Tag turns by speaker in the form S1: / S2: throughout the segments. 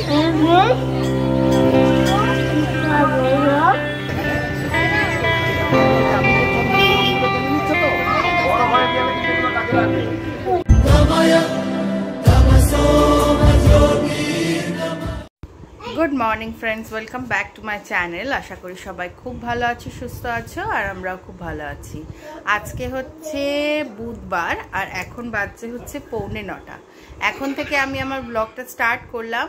S1: Good morning friends, welcome back to my channel. आशा करी सबाई खूब भालो आछो, सुस्थ आछो और आमराओ खूब भालो आछि। आजके होच्छे बुधवार और एखन बाजছে হচ্ছে 8:45। এখন থেকে আমি আমার ব্লগটা স্টার্ট করলাম।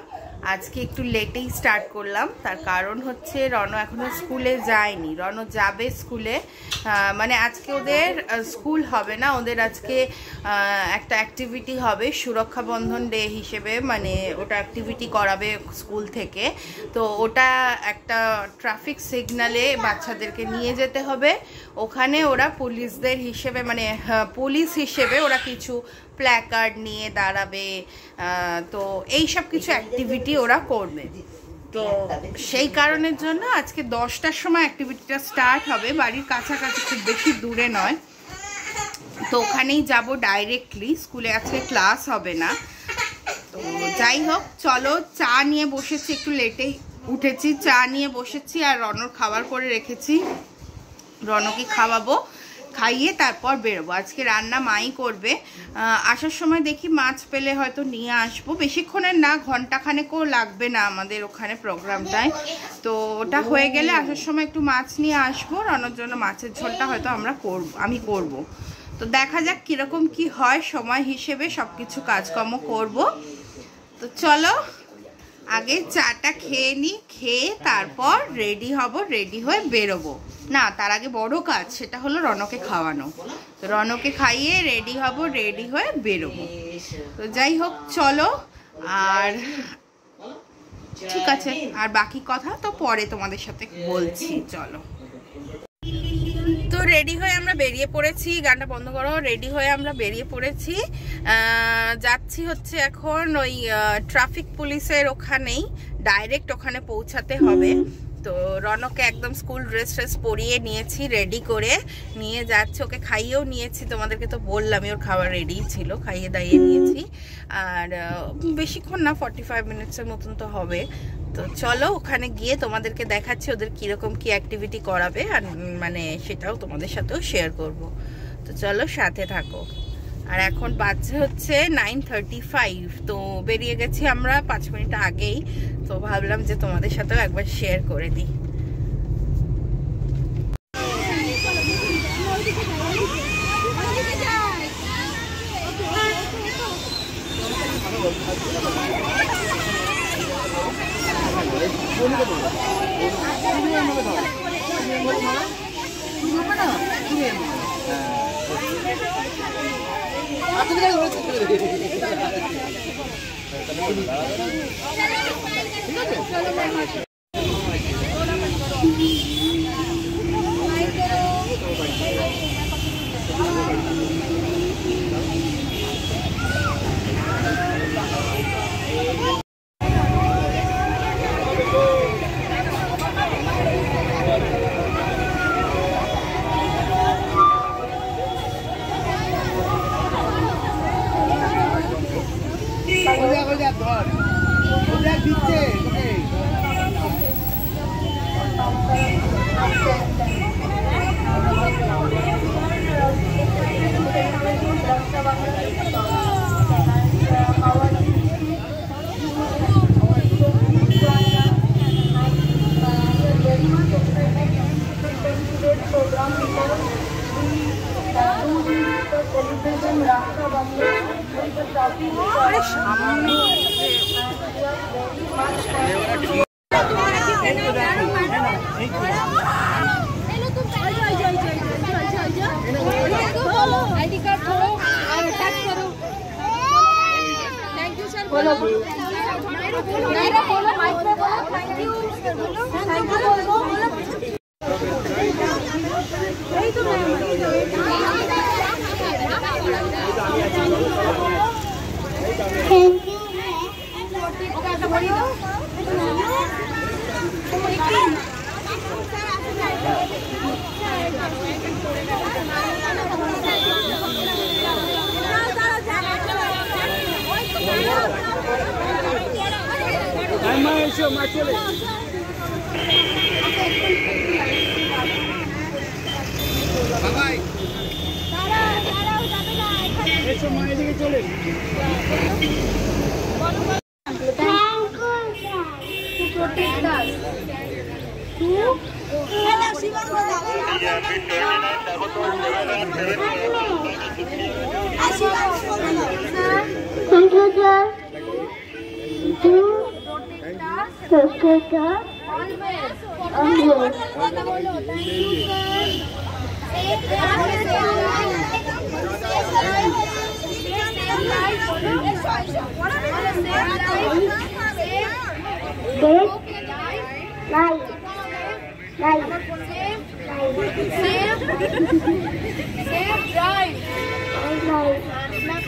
S1: আজকে একটু লেটেই স্টার্ট করলাম, তার কারণ হচ্ছে রনো এখনো স্কুলে যায়নি। রনো যাবে স্কুলে, মানে আজকে ওদের স্কুল হবে না, ওদের আজকে একটা অ্যাক্টিভিটি হবে সুরক্ষা বন্ধন ডে হিসেবে, মানে ওটা অ্যাক্টিভিটি করাবে স্কুল থেকে। তো ওটা একটা ট্রাফিক সিগনালে বাচ্চাদেরকে নিয়ে যেতে হবে। ওখানে ওরা পুলিশদের হিসেবে, মানে পুলিশ হিসেবে ওরা কিছু প্ল্যাকার্ড নিয়ে দাঁড়াবে, তো এই সব কিছু অ্যাক্টিভিটি ওরা করবে। তো সেই কারণের জন্য আজকে 10টার সময় অ্যাক্টিভিটিটা স্টার্ট হবে। বাড়ির কাছাকাছি, খুব বেশি দূরে নয়, তো ওখানেই যাব ডাইরেক্টলি। স্কুলে আজকে ক্লাস হবে না। তো যাই হোক, চলো, চা নিয়ে বসেছি, একটু লেটেই উঠেছি, চা নিয়ে বসেছি আর রনর খাবার করে রেখেছি। রনকে খাওয়াবো, খাইয়ে তারপর বেরোবো। আজকে রান্না মাই করবে। আসার সময় দেখি মাছ পেলে হয়তো নিয়ে আসবো। বেশিক্ষণের না, ঘন্টাখানেকও লাগবে না আমাদের ওখানে প্রোগ্রামটায়। তো ওটা হয়ে গেলে আসার সময় একটু মাছ নিয়ে আসবো। রান্নার জন্য মাছের ঝোলটা হয়তো আমি করব। তো দেখা যাক কীরকম কি হয়, সময় হিসেবে সব কিছু কাজকর্ম করব। তো চলো আগে চাটা খেয়ে নিই, খেয়ে তারপর রেডি হব, রেডি হয়ে বেরোবো। না, তার আগে বড় কাজ, সেটা হলো রনকে খাওয়ানো। তো রনকে খাইয়ে রেডি হব, রেডি হয়ে বেরোবো। তো যাই হোক, চলো। আর ঠিক আছে, আর বাকি কথা তো পরে তোমাদের সাথে বলছি। চলো। তো রেডি হয়ে আমরা বেরিয়ে পড়েছি। গানটা বন্ধ করো। রেডি হয়ে আমরা বেরিয়ে পড়েছি, যাচ্ছি হচ্ছে এখন ওই ট্রাফিক পুলিশের ওখানেই, ডাইরেক্ট ওখানে পৌঁছাতে হবে। তো রনকে একদম স্কুল ড্রেস পরিয়ে নিয়েছি, রেডি করে নিয়ে যাচ্ছি। ওকে খাইয়েও নিয়েছি, তোমাদেরকে তো বললামই ওর খাবার রেডি ছিল, খাইয়ে দাইয়ে নিয়েছি। আর বেশিক্ষণ না, 45 মিনিটসের মতন তো হবে। তো চলো ওখানে গিয়ে তোমাদেরকে দেখাচ্ছি ওদের কীরকম কি অ্যাক্টিভিটি করাবে, আর মানে সেটাও তোমাদের সাথেও শেয়ার করব। তো চলো, সাথে থাকো। আর এখন বাজছে হচ্ছে 9:35। তো বেরিয়ে গেছি আমরা 5 মিনিট আগেই। তো ভাবলাম যে তোমাদের সাথেও একবার শেয়ার করে দিই।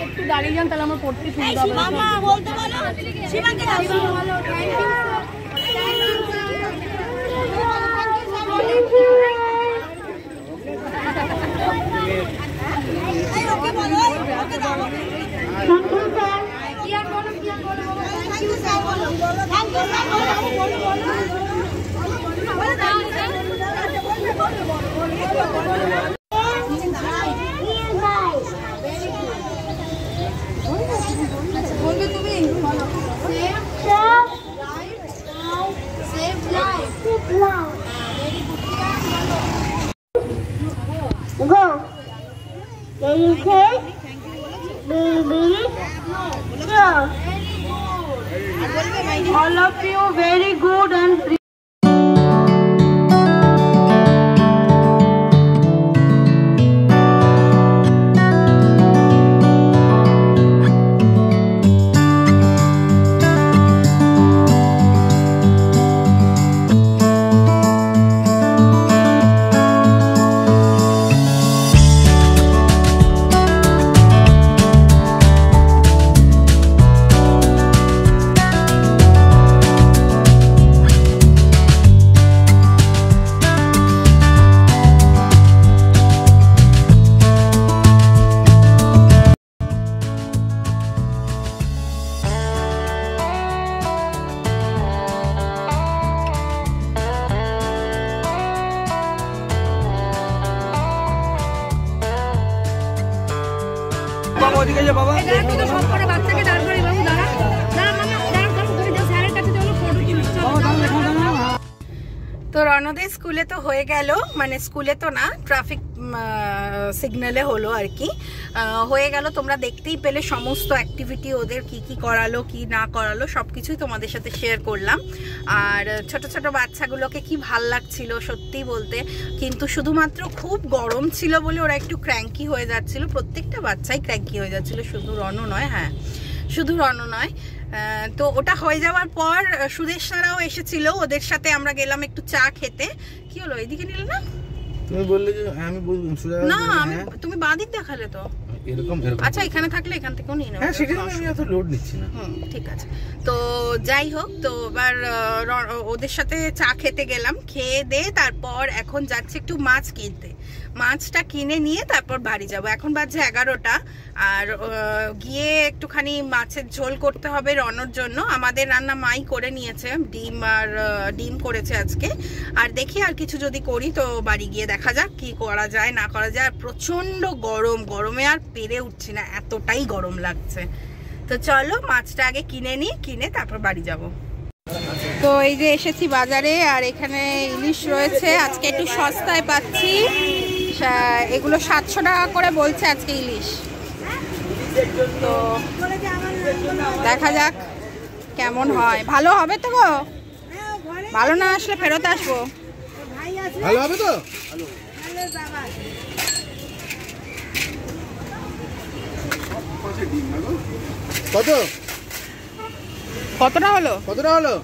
S2: একটু দাঁড়িয়ে যান তাহলে আমার পড়তে সুবিধা হবে। মামা বলতে বলো সীমাকে দাও। এই ওকে বলো ওকে দাও। Thank you sir. কি আর বলো থ্যাংক ইউ স্যার বলো। থ্যাংক ইউ স্যার বলো বলো বলো দাও স্যার। বলবে তুমি go there you take baby go all of you very good and
S1: তো রণদের স্কুলে তো হয়ে গেল, মানে স্কুলে তো না, ট্রাফিক সিগন্যালে হলো আর কি, হয়ে গেল। তোমরা দেখতেই পেলে সমস্ত অ্যাক্টিভিটি ওদের কি কি করালো কি না করালো সবকিছুই তোমাদের সাথে শেয়ার করলাম। আর ছোট ছোট বাচ্চাগুলোকে কি ভাল লাগছিল সত্যি বলতে, কিন্তু শুধুমাত্র খুব গরম ছিল বলে ওরা একটু ক্র্যাঙ্কি হয়ে যাচ্ছিল। প্রত্যেকটা বাচ্চাই ক্র্যাঙ্কি হয়ে যাচ্ছিল, শুধু রণও নয়। হ্যাঁ, শুধু রণও নয়। তো ওটা হয়ে যাওয়ার পর সুদেশনারাও এসেছিল, ওদের সাথে আমরা গেলাম একটু চা খেতে। কি হলো, এদিকে নিলে না?
S3: তুমি বললে যে আমি বলবো
S1: না, আমি তুমি বাদিক দেখালে তো এরকম। আচ্ছা, এখানে থাকলে এখান থেকেও নিয়ে নেব।
S3: হ্যাঁ, সেটা আমি এত লোড নিচ্ছি না।
S1: ঠিক আছে। তো যাই হোক, তো এবার ওদের সাথে চা খেতে গেলাম, খেয়ে দিয়ে তারপর এখন যাচ্ছে একটু মাছ কিনতে। মাছটা কিনে নিয়ে তারপর বাড়ি যাব। এখন বাজে 11টা, আর গিয়ে একটুখানি মাছের ঝোল করতে হবে রণর জন্য। আমাদের রান্না মাই করে নিয়েছে, ডিম করেছে আজকে। আর দেখি আর কিছু যদি করি তো বাড়ি গিয়ে দেখা যাক কি করা যায় না করা যায়। আর প্রচন্ড গরম, গরমে আর পেরে উঠছি না, এতটাই গরম লাগছে। তো চলো মাছটা আগে কিনে নিই, কিনে তারপর বাড়ি যাব। তো এই যে এসেছি বাজারে, আর এখানে ইলিশ রয়েছে। আজকে একটু সস্তায় পাচ্ছি, এগুলো 700 টাকা করে বলছে আজকে ইলিশ। তো দেখা যাক কেমন হয়। ভালো হবে তো গো? ভালো না আসলে ফেরত আসবো।
S3: ভালো হবে তো? কত
S1: কতটা হলো?
S3: কতটা হলো?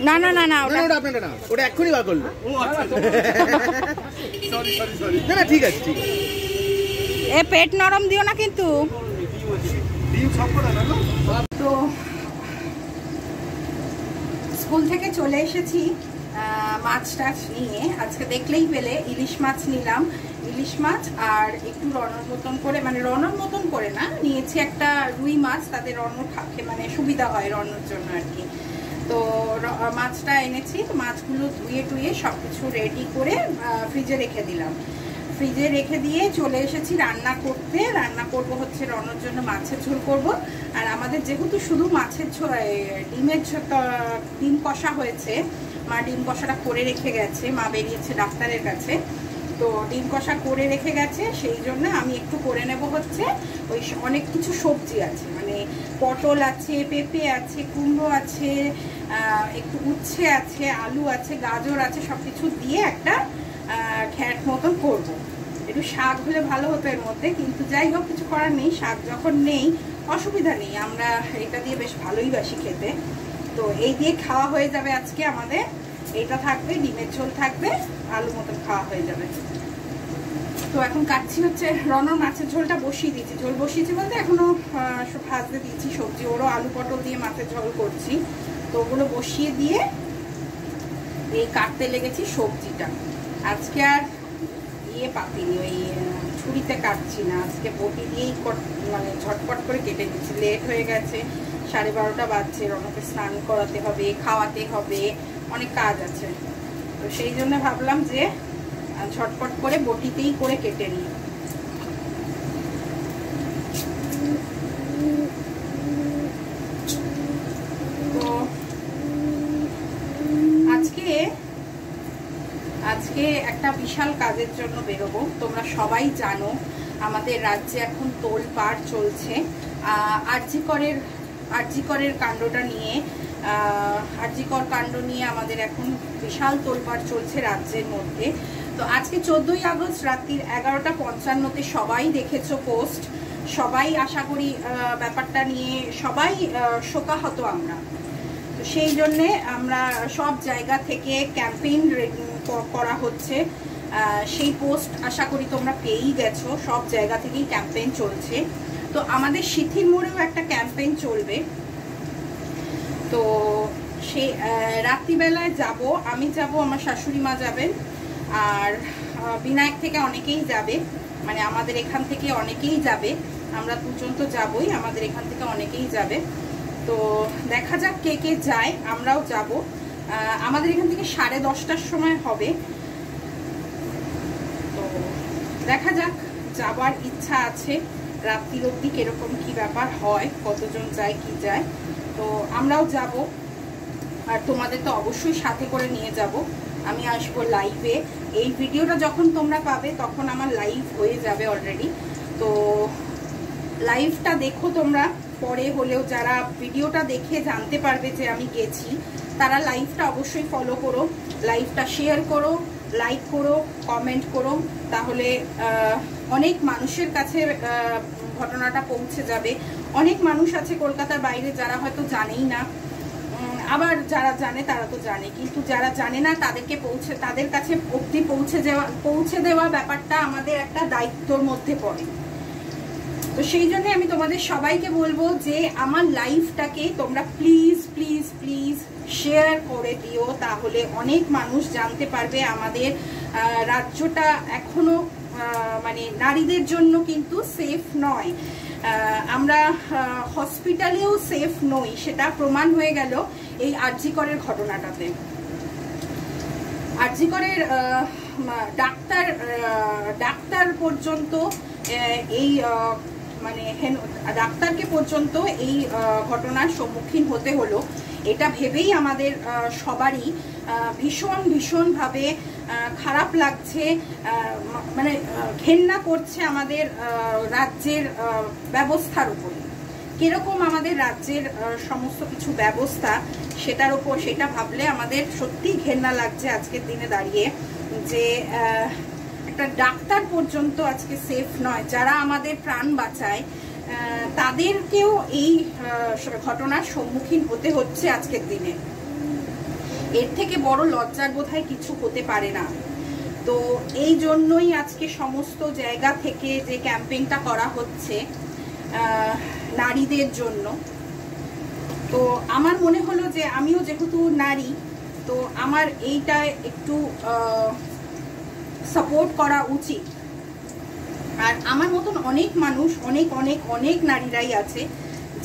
S1: না না না না,
S3: ওটা আপনারটা না, ওটা এক্ষুনি বার করলো। না না, ঠিক আছে ঠিক আছে।
S1: এ পেট নরম দিও না কিন্তু। তো স্কুল থেকে চলে এসেছি মাছ টাছ নিয়ে। আজকে দেখলেই পেলে ইলিশ মাছ নিলাম। ইলিশ মাছ আর একটু রনর মতন করে, মানে রনর মতন করে না, নিয়েছি একটা রুই মাছ, তাতে রনর মানে সুবিধা হয় রনর জন্য আর কি। তো মাছটা এনেছি, তো মাছগুলো ধুয়ে টুয়ে সব কিছু রেডি করে ফ্রিজে রেখে দিলাম। ফ্রিজে রেখে দিয়ে চলে এসেছি রান্না করতে। রান্না করব হচ্ছে রনর জন্য মাছের ঝোল করব। আর আমাদের যেহেতু শুধু মাছের ঝোল, ডিম কষা হয়েছে, মা ডিম কষাটা করে রেখে গেছে, মা বেরিয়েছে ডাক্তারের কাছে, তো ডিম কষা করে রেখে গেছে, সেই জন্য আমি একটু করে নেব হচ্ছে ওই অনেক কিছু সবজি আছে, মানে পটল আছে, পেঁপে আছে, কুমড়ো আছে, একটু উচ্ছে আছে, আলু আছে, গাজর আছে, সব কিছু দিয়ে একটা ঘ্যাট মতন করব। একটু শাক হলে ভালো হতো এর মধ্যে, কিন্তু যাই হোক কিছু করার নেই, শাক যখন নেই অসুবিধা নেই, আমরা এটা দিয়ে বেশ ভালোই বাসি খেতে। তো এই দিয়ে খাওয়া হয়ে যাবে আজকে আমাদের। এটা থাকবে, ডিমের ঝোল থাকবে, আলু মতন খাওয়া হয়ে যাবে। তো এখন কাটছি হচ্ছে রনর মাছের ঝোলটা বসিয়ে দিয়েছি। ঝোল বসিয়েছি বলতে এখনো ভাজতে দিয়েছি সবজি, ওরও আলু পটল দিয়ে মাছের ঝোল করছি। তো ওগুলো বসিয়ে দিয়ে এই কাটতে লেগেছি সবজিটা। আজকে আর পাতিনি, ওই ছুরিতে কাটছি না, আজকে বটি দিয়েই মানে ঝটপট করে কেটে দিচ্ছি। লেট হয়ে গেছে, 12:30 বাজছে, রনকে স্নান করাতে হবে, খাওয়াতে হবে, অনেক কাজ আছে। তো সেই জন্য ভাবলাম যে ঝটপট করে বটিতেই করে কেটে নিই। তো আজকে একটা বিশাল কাজের জন্য বেরোবো। তোমরা সবাই জানো আমাদের রাজ্যে এখন তোলপাড় চলছে আরজিকরের কাণ্ডটা নিয়ে। আরজিকর কাণ্ড নিয়ে আমাদের এখন বিশাল তোলপাড় চলছে রাজ্যের মধ্যে। তো আজকে 14ই আগস্ট রাত্রির 11:55 সবাই দেখেছো পোস্ট, সবাই আশা করি ব্যাপারটা নিয়ে সবাই শোকাহত আমরা। তো সেই জন্যে আমরা সব জায়গা থেকে ক্যাম্পেইন করা হচ্ছে। সেই পোস্ট আশা করি তোমরা পেয়েই গেছো, সব জায়গা থেকেই ক্যাম্পেইন চলছে। তো আমাদের সিথির মোড়েও একটা ক্যাম্পেইন চলবে। তো সেই রাত্রিবেলায় যাব, আমি যাব, আমার শাশুড়ি মা যাবেন, আর বিনায়ক থেকে অনেকেই যাবে, মানে আমাদের এখান থেকে অনেকেই যাবে, আমরা দুজন তো যাবই, আমাদের এখান থেকে অনেকেই যাবে। তো দেখা যাক কে কে যায়, আমরাও যাব। আমাদের এখান থেকে 10:30টার সময় হবে। তো দেখা যাক, যাবার ইচ্ছা আছে। রাত্রির অবধি কিরকম কি ব্যাপার হয়, কতজন যায় কি যায়, তো আমরাও যাব। আর তোমাদের তো অবশ্যই সাথে করে নিয়ে যাব। আমি আসবো লাইভে। এই ভিডিওটা যখন তোমরা পাবে তখন আমার লাইভ হয়ে যাবে অলরেডি। তো লাইভটা দেখো তোমরা, পরে হলেও যারা ভিডিওটা দেখে জানতে পারবে যে আমি গেছি, তারা লাইভটা অবশ্যই ফলো করো, লাইভটা শেয়ার করো, লাইক করো, কমেন্ট করো, তাহলে অনেক মানুষের কাছে ঘটনাটা পৌঁছে যাবে। অনেক মানুষ আছে কলকাতার বাইরে যারা হয়তো জানেই না, আবার যারা জানে তারা তো জানে, কিন্তু যারা জানে না তাদের কাছে অবধি পৌঁছে দেওয়া ব্যাপারটা আমাদের একটা দায়িত্বর মধ্যে পড়ে। তো সেই জন্য আমি তোমাদের সবাইকে বলবো যে আমার লাইভটাকে তোমরা প্লিজ প্লিজ প্লিজ শেয়ার করে দিও, তাহলে অনেক মানুষ জানতে পারবে আমাদের রাজ্যটা এখনো মানে নারীদের জন্য কিন্তু সেফ নয়। আমরা হসপিটালেও সেফ নই, সেটা প্রমাণ হয়ে গেল এই আরজিকরের ঘটনাটাতে। আরজিকরের ডাক্তার পর্যন্ত এই মানে ডাক্তারকে পর্যন্ত এই ঘটনার সম্মুখীন হতে হলো। এটা ভেবেই আমাদের সবারই ভীষণভাবে খারাপ লাগছে, মানে ঘেন্না করছে আমাদের রাজ্যের ব্যবস্থার উপরে। কিরকম আমাদের রাজ্যের সমস্ত কিছু ব্যবস্থা, সেটা ভাবলে আমাদের সত্যি ঘেন্না লাগছে আজকের দিনে দাঁড়িয়ে, যে একটা ডাক্তার পর্যন্ত আজকে সেফ নয়। যারা আমাদের প্রাণ বাঁচায় তাদেরকেও এই ঘটনার সম্মুখীন হতে হচ্ছে আজকের দিনে। এর থেকে বড় লজ্জার বোধহয় কিছু হতে পারে না। তো এই জন্যই আজকে সমস্ত জায়গা থেকে যে ক্যাম্পেইনটা করা হচ্ছে নারীদের জন্য। তো আমার মনে হলো যে আমিও যেহেতু নারী, তো আমার এইটা একটু সাপোর্ট করা উচিত। আর আমার মতন অনেক মানুষ, অনেক অনেক অনেক নারীরাই আছে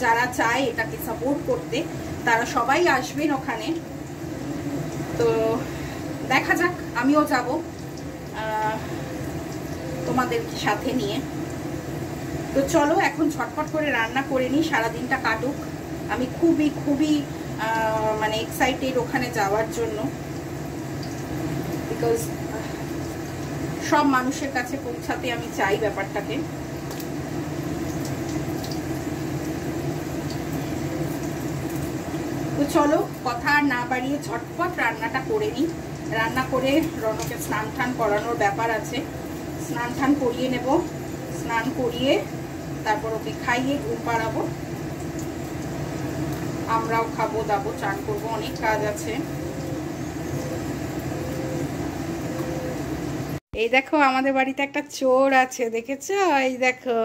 S1: যারা চায় এটাকে সাপোর্ট করতে, তারা সবাই আসবেন ওখানে। তো দেখা যাক, আমিও যাব তোমাদের সাথে নিয়ে। তো চলো এখন ঝটপট করে রান্না করে নিই, সারাদিনটা কাটুক। আমি খুবই খুবই মানে এক্সাইটেড ওখানে যাওয়ার জন্য, বিকজ সব মানুষের কাছে পৌঁছাতে আমি চাই ব্যাপারটাকে। তো চলো কথা আর না বাড়িয়ে ঝটপট রান্নাটা করে নিই। রান্না করে রনকে স্নান টান করানোর ব্যাপার আছে, স্নান টান করিয়ে নেব। স্নান করিয়ে তারপর ওকে খাইয়ে ঘুম পাড়াবো, আমরাও খাবো দাবো, চান করবো, অনেক কাজ আছে। এই দেখো আমাদের বাড়িতে একটা চোর আছে, দেখেছো? এই দেখো,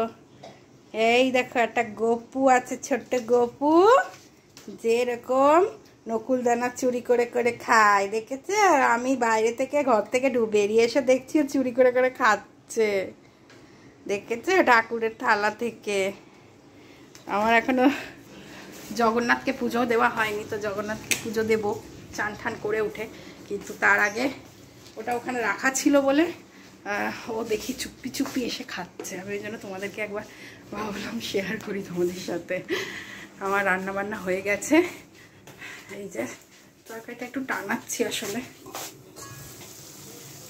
S1: এই দেখো একটা গপু আছে, ছোট্ট গপু, যেরকম নকুলদানা চুরি করে করে খায়, দেখেছো? আমি বাইরে থেকে ঘর থেকে বেরিয়ে এসে দেখছি চুরি করে করে খাচ্ছে, দেখেছো? ঠাকুরের থালা থেকে। আমার এখনো জগন্নাথকে পুজো দেওয়া হয়নি, তো জগন্নাথকে পুজো দেবো চান ঠান করে উঠে, কিন্তু তার আগে ওটা ওখানে রাখা ছিল বলে ও দেখি চুপি চুপি এসে খাচ্ছে। আমি ওই জন্য তোমাদেরকে একবার ভাবলাম শেয়ার করি তোমাদের সাথে। আমার রান্না বান্না হয়ে গেছে, এই যে তরকারিটা একটু টানাচ্ছি, আসলে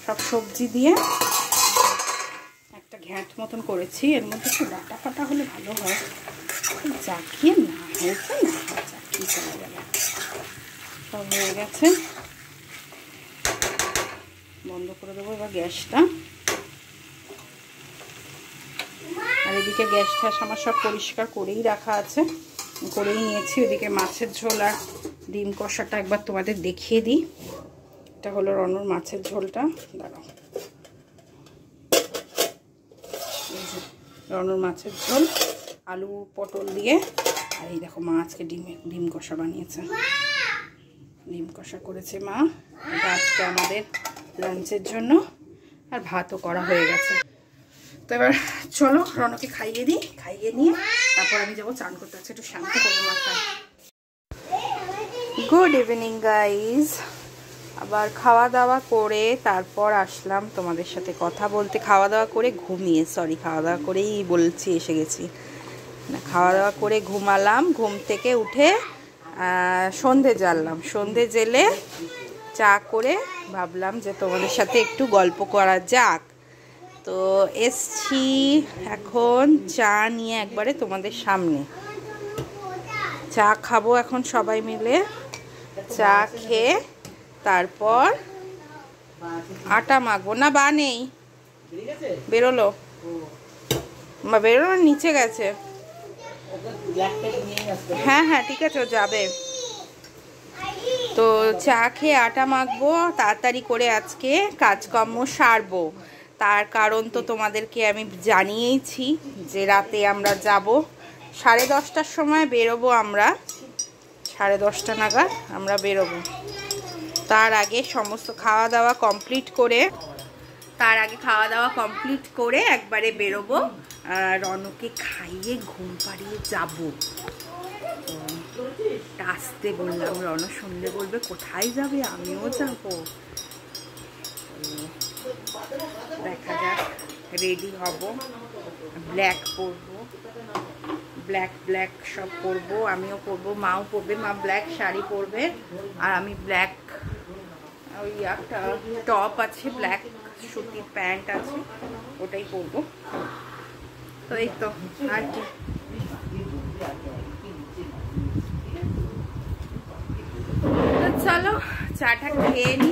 S1: সব সবজি দিয়ে একটা ঘ্যাঁট মতন করেছি, এর মধ্যে একটু ডাটা ফাটা হলে ভালো হয়। চাকিয়ে না হয়েছে না, চাকিয়ে চলে গেল, সব হয়ে গেছে। বন্ধ করে দেবো এবার গ্যাসটা। আর এদিকে গ্যাস ট্যাস আমার সব পরিষ্কার করেই রাখা আছে, করেই নিয়েছি। ওদিকে মাছের ঝোল আর ডিম কষাটা একবার তোমাদের দেখিয়ে দিই। এটা হলো রনুর মাছের ঝোলটা, দাঁড়াও, রনুর মাছের ঝোল আলু পটল দিয়ে। আর এই দেখো মা আজকে ডিম কষা বানিয়েছে, ডিম কষা করেছে মা, এটা আজকে আমাদের লাঞ্চের জন্য। আর ভাতও করা হয়ে গেছে। তো এবার চলো রনকে খাইয়ে দিই, খাইয়ে নিয়ে তারপর আমি যাবো চান করতে, আছে একটু শান্ত করবো মাথায়। গুড ইভিনিং গাইজ, আবার খাওয়া দাওয়া করে তারপর আসলাম তোমাদের সাথে কথা বলতে। খাওয়া দাওয়া করে ঘুমিয়ে, সরি খাওয়া দাওয়া করেই বলছি এসে গেছি না, খাওয়া দাওয়া করে ঘুমালাম। ঘুম থেকে উঠে সন্ধে জ্বাললাম, সন্ধে জেলে চা করে ভাবলাম যে তোমাদের সাথে একটু গল্প করা যাক। তো এসছি এখন চা নিয়ে একবারে তোমাদের সামনে। চা খাবো এখন সবাই মিলে। চা খেয়ে তারপর আটা মাখবো। না বা নেই, বেরোলো, বেরোলো নিচে গেছে। হ্যাঁ হ্যাঁ ঠিক আছে, ও যাবে। তো চা খেয়ে আটা মাখবো, তাড়াতাড়ি করে আজকে কাজকর্ম সারবো। তার কারণ তো তোমাদেরকে আমি জানিয়েছি যে রাতে আমরা যাব, 10:30টার সময় বেরোবো আমরা, 10:30 নাগাদ আমরা বেরোবো। তার আগে সমস্ত খাওয়া দাওয়া কমপ্লিট করে একবারে বেরোবো, রনকে খাইয়ে ঘুম পাড়িয়ে যাবো। আসতে বললাম, রন শুনলে বলবে কোথায় যাবে, আমিও যাবো। দেখা যাক, রেডি হব, ব্ল্যাক পরবো, ব্ল্যাক সব পরবো, আমিও পরবো, মাও পরবে। মা ব্ল্যাক শাড়ি পরবে আর আমি ব্ল্যাক ওই একটা টপ আছে, ব্ল্যাক সুতির প্যান্ট আছে, ওটাই পরবো। তো এই তো আর কি। চলো চাটা খেয়ে নি,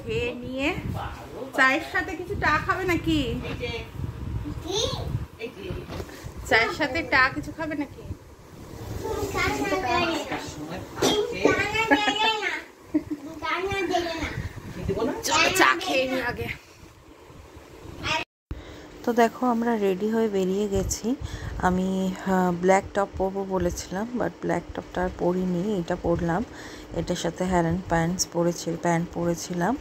S1: খেয়ে নিয়ে চায়ের সাথে কিছু চা খাবে নাকি? চায়ের সাথে চা কিছু খাবে নাকি? চলো চা খেয়ে নি আগে।
S4: তো দেখো আমরা রেডি হয়ে বেরিয়ে গেছি। আমি ব্ল্যাক টপ পরবো বলেছিলাম, বাট ব্ল্যাক টপটা আর পরিনি, এটা পরলাম। এটার সাথে প্যান্ট পরেছিলাম।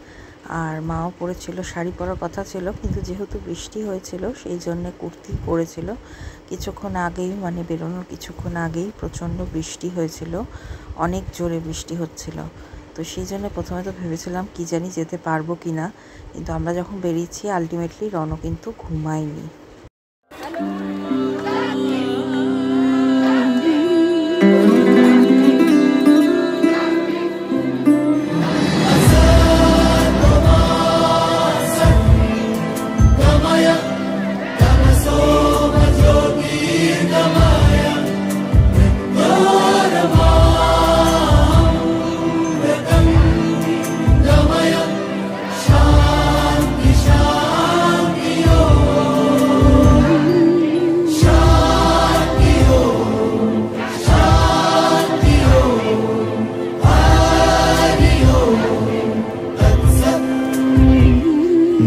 S4: আর মাও পরেছিল, শাড়ি পরার কথা ছিল, কিন্তু যেহেতু বৃষ্টি হয়েছিল সেই জন্য কুর্তি পরেছিল। কিছুক্ষণ আগেই, মানে বেরোনোর কিছুক্ষণ আগেই প্রচণ্ড বৃষ্টি হয়েছিল, অনেক জোরে বৃষ্টি হচ্ছিল। তো সেই জন্য প্রথমে তো ভেবেছিলাম কি জানি যেতে পারবো কি না, কিন্তু আমরা যখন বেরিয়েছি আলটিমেটলি রনও কিন্তু ঘুমায়নি।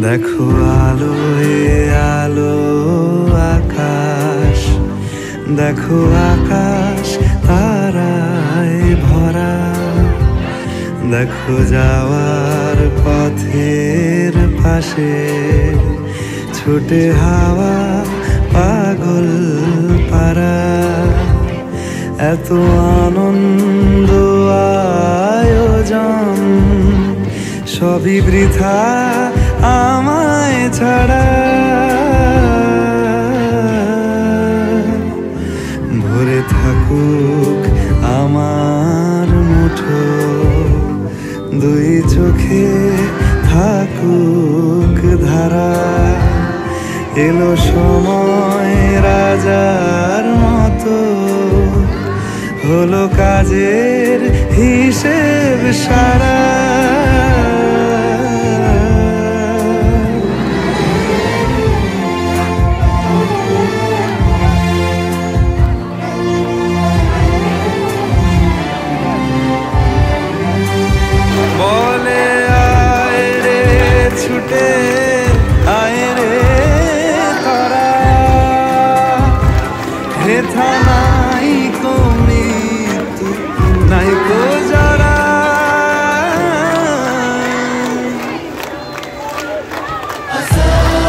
S5: দেখো আলোয় আলো আকাশ, দেখো আকাশ তারায় ভরা, দেখো যাওয়ার পথের পাশে ছুটে হাওয়া পাগল পারা। এত আনন্দ আয়োজন সবই বৃথা আমায় ছাড়া। ভরে থাকুক আমার মুঠো, দুই চোখে থাকুক ধারা। এলো সময় রাজার মতো, হলো কাজের হিসেব সারা। বলে আয় রে ছুটে আয় রে তারা, হেথা নাই কো মৃত্যু নাই কো জরা।
S6: Asal,